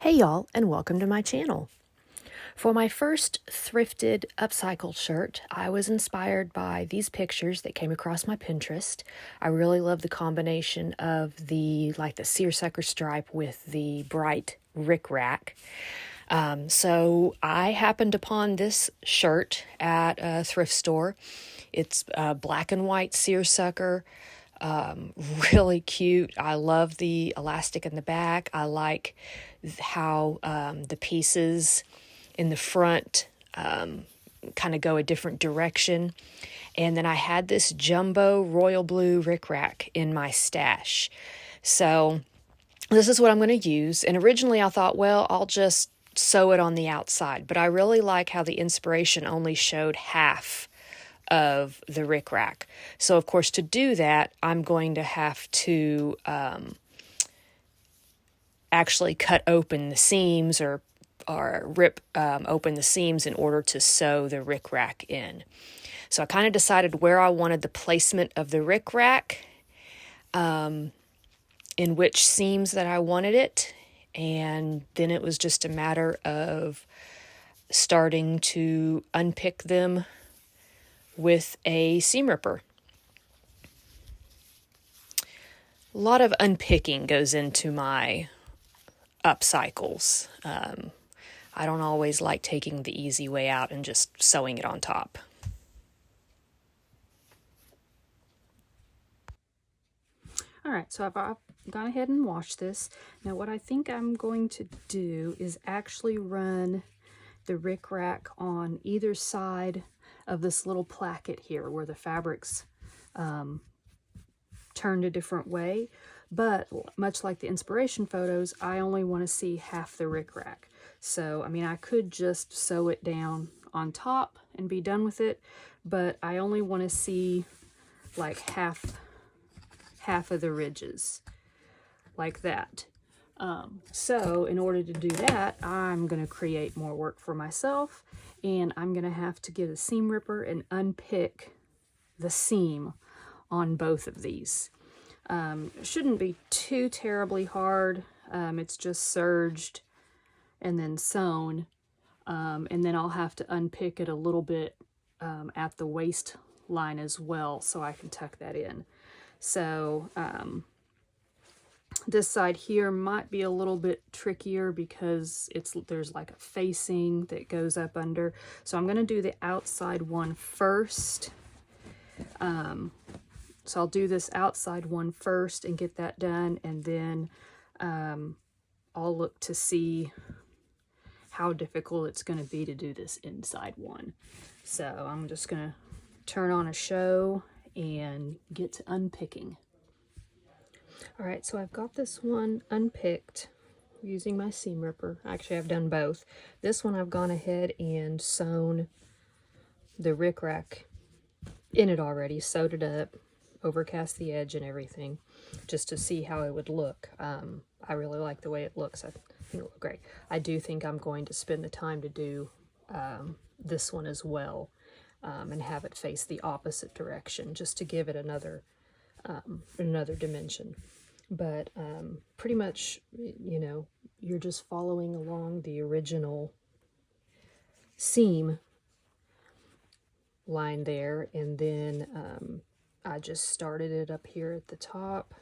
Hey y'all, and welcome to my channel. For my first thrifted upcycled shirt, I was inspired by these pictures that came across my Pinterest. I really love the combination of the seersucker stripe with the bright rickrack. So I happened upon this shirt at a thrift store. It's black and white seersucker. Really cute. I love the elastic in the back. I like how the pieces in the front kind of go a different direction. And then I had this jumbo royal blue rickrack in my stash. So this is what I'm going to use. And originally I thought, well, I'll just sew it on the outside. But I really like how the inspiration only showed half of the rickrack. So of course, to do that, I'm going to have to actually cut open the seams or rip open the seams in order to sew the rickrack in. So I kind of decided where I wanted the placement of the rickrack, in which seams that I wanted it, and then it was just a matter of starting to unpick them with a seam ripper. A lot of unpicking goes into my upcycles. I don't always like taking the easy way out and just sewing it on top. All right, so I've gone ahead and washed this. Now what I think I'm going to do is actually run the rickrack on either side of this little placket here where the fabric's turned a different way. But much like the inspiration photos, I only want to see half the rickrack. So, I mean, I could just sew it down on top and be done with it, but I only want to see like half of the ridges, like that. So in order to do that, I'm going to create more work for myself, and I'm going to have to get a seam ripper and unpick the seam on both of these. It shouldn't be too terribly hard. It's just serged and then sewn, and then I'll have to unpick it a little bit at the waistline as well, so I can tuck that in. So this side here might be a little bit trickier because there's like a facing that goes up under. So I'm going to do the outside one first. So I'll do this outside one first and get that done, and then I'll look to see how difficult it's going to be to do this inside one. So I'm just going to turn on a show and get to unpicking. All right, so I've got this one unpicked using my seam ripper. Actually, I've done both. This one I've gone ahead and sewn the rickrack in it already, sewed it up, overcast the edge and everything, just to see how it would look. I really like the way it looks. I think it looks great. I do think I'm going to spend the time to do this one as well, and have it face the opposite direction, just to give it another dimension. But pretty much, you know, you're just following along the original seam line there, and then I just started it up here at the top,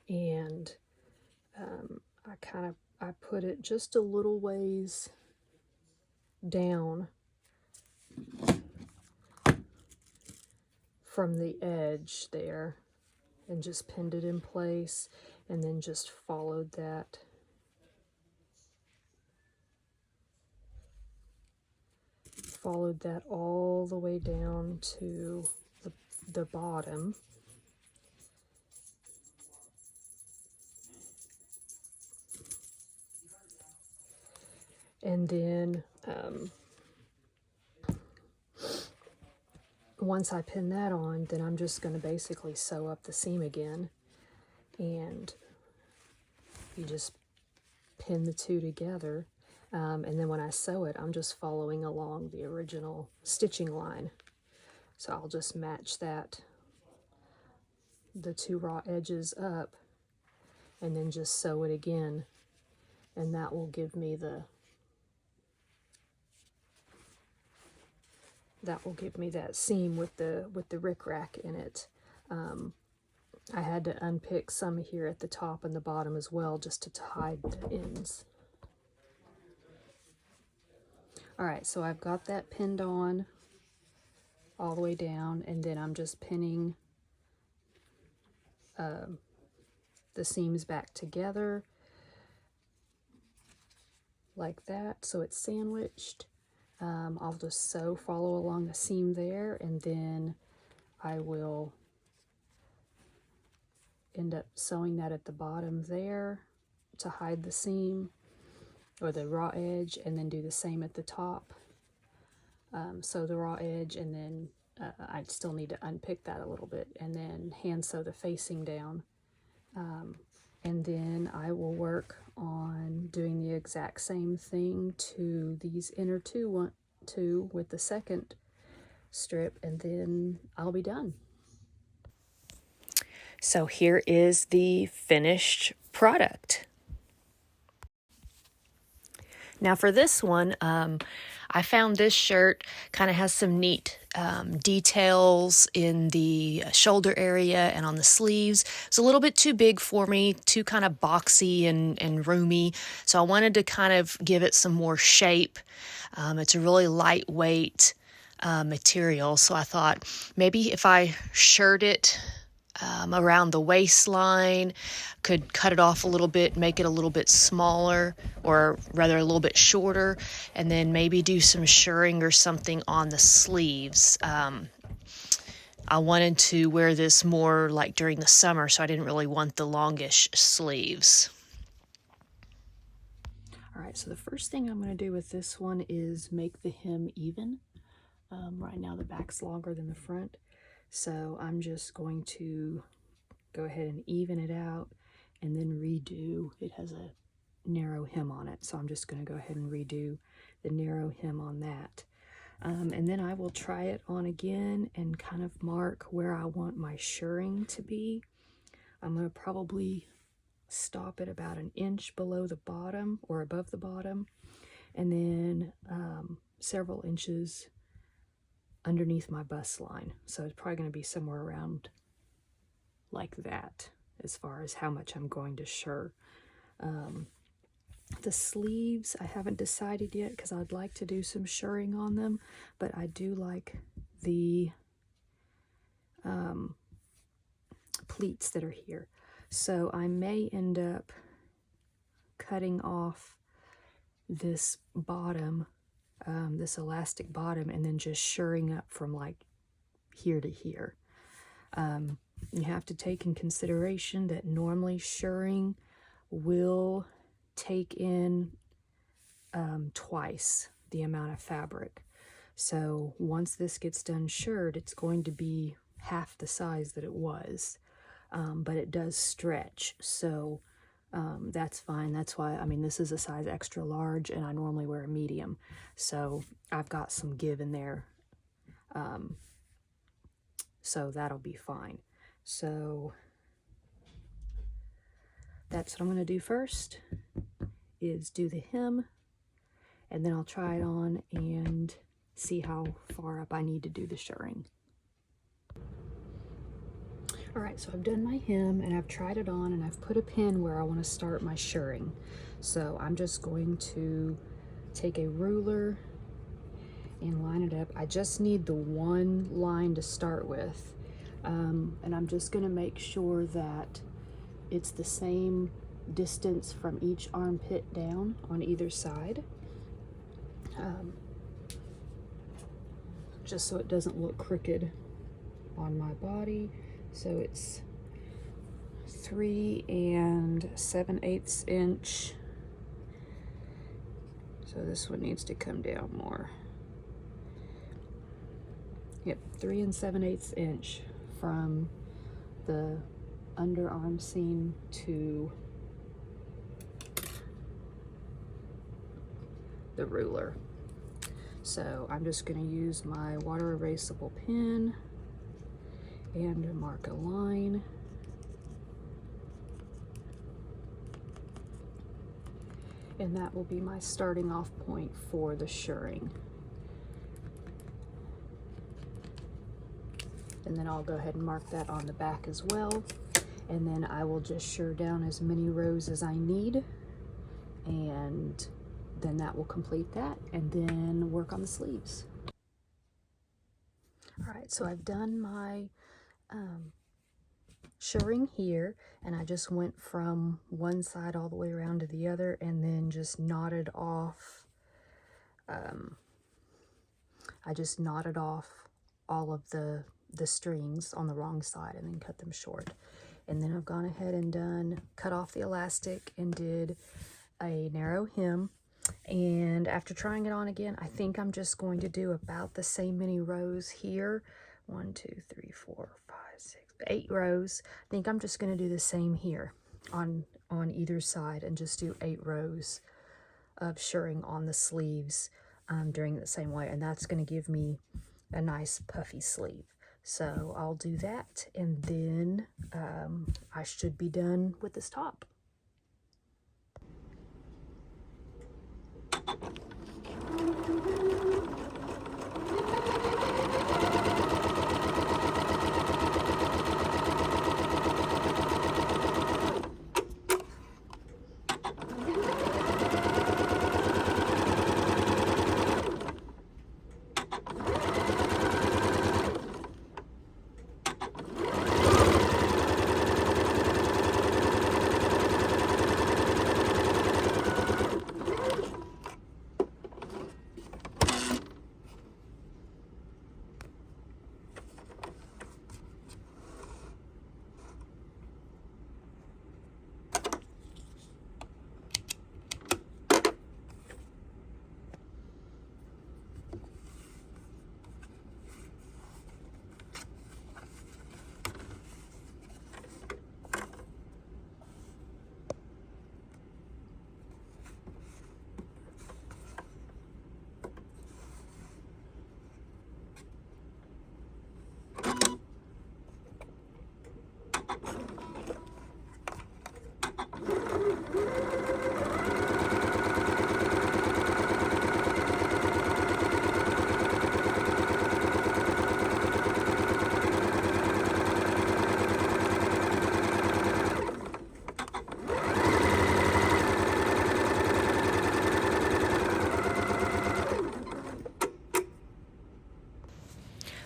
and I put it just a little ways down from the edge there, and just pinned it in place, and then just followed that all the way down to the bottom. And then once I pin that on, then I'm just going to basically sew up the seam again, and you just pin the two together, and then when I sew it, I'm just following along the original stitching line. So I'll just match that, the two raw edges up, and then just sew it again, and that will give me that seam with the rickrack in it. I had to unpick some here at the top and the bottom as well, just to hide the ends. All right, so I've got that pinned on all the way down, and then I'm just pinning the seams back together like that, so it's sandwiched. I'll just follow along the seam there, and then I will end up sewing that at the bottom there to hide the seam or the raw edge, and then do the same at the top. Sew the raw edge, and then I still need to unpick that a little bit, and then hand sew the facing down. And then I will work on doing the exact same thing to these inner two with the second strip, and then I'll be done. So here is the finished product. Now for this one, I found this shirt kind of has some neat details in the shoulder area and on the sleeves. It's a little bit too big for me, too kind of boxy and roomy. So I wanted to kind of give it some more shape. It's a really lightweight material. So I thought maybe if I shirt it around the waistline, could cut it off a little bit, make it a little bit smaller, or rather a little bit shorter, and then maybe do some shirring or something on the sleeves. I wanted to wear this more like during the summer, so I didn't really want the longish sleeves. All right, so the first thing I'm going to do with this one is make the hem even. Right now the back's longer than the front, so I'm just going to go ahead and even it out and then redo. It has a narrow hem on it, so I'm just going to go ahead and redo the narrow hem on that. And then I will try it on again and kind of mark where I want my shirring to be. I'm going to probably stop it about an inch below the bottom or above the bottom, and then several inches underneath my bust line. So it's probably going to be somewhere around like that as far as how much I'm going to shirr. The sleeves, I haven't decided yet because I'd like to do some shirring on them, but I do like the pleats that are here. So I may end up cutting off this bottom, this elastic bottom, and then just shirring up from like here to here. You have to take in consideration that normally shirring will take in twice the amount of fabric. So once this gets done shirred, it's going to be half the size that it was, but it does stretch, so that's fine. That's why, I mean, this is a size extra large and I normally wear a medium, so I've got some give in there, so that'll be fine. So that's what I'm going to do first, is do the hem, and then I'll try it on and see how far up I need to do the shirring. All right, so I've done my hem and I've tried it on, and I've put a pin where I want to start my shirring. So I'm just going to take a ruler and line it up. I just need the one line to start with, and I'm just going to make sure that it's the same distance from each armpit down on either side, just so it doesn't look crooked on my body. So it's 3 7/8 inch. So this one needs to come down more. Yep, 3 7/8 inch from the underarm seam to the ruler. So I'm just going to use my water erasable pen and mark a line. And that will be my starting off point for the shirring. And then I'll go ahead and mark that on the back as well. And then I will just shirr down as many rows as I need. And then that will complete that, and then work on the sleeves. All right, so I've done my shirring here, and I just went from one side all the way around to the other and then just knotted off I just knotted off all of the strings on the wrong side and then cut them short. And then I've gone ahead and cut off the elastic and did a narrow hem. And after trying it on again, I think I'm just going to do about the same many rows here. 1, 2, 3, 4, 5, 6, 8 rows. I think I'm just going to do the same here on either side and just do 8 rows of shirring on the sleeves during the same way. And that's going to give me a nice puffy sleeve. So I'll do that, and then I should be done with this top.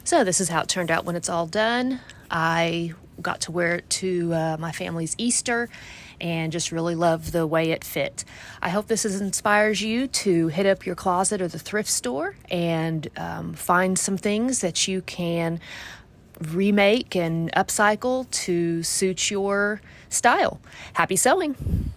So this is how it turned out when it's all done. I got to wear it to my family's Easter and just really love the way it fit. I hope this inspires you to hit up your closet or the thrift store and find some things that you can remake and upcycle to suit your style. Happy sewing!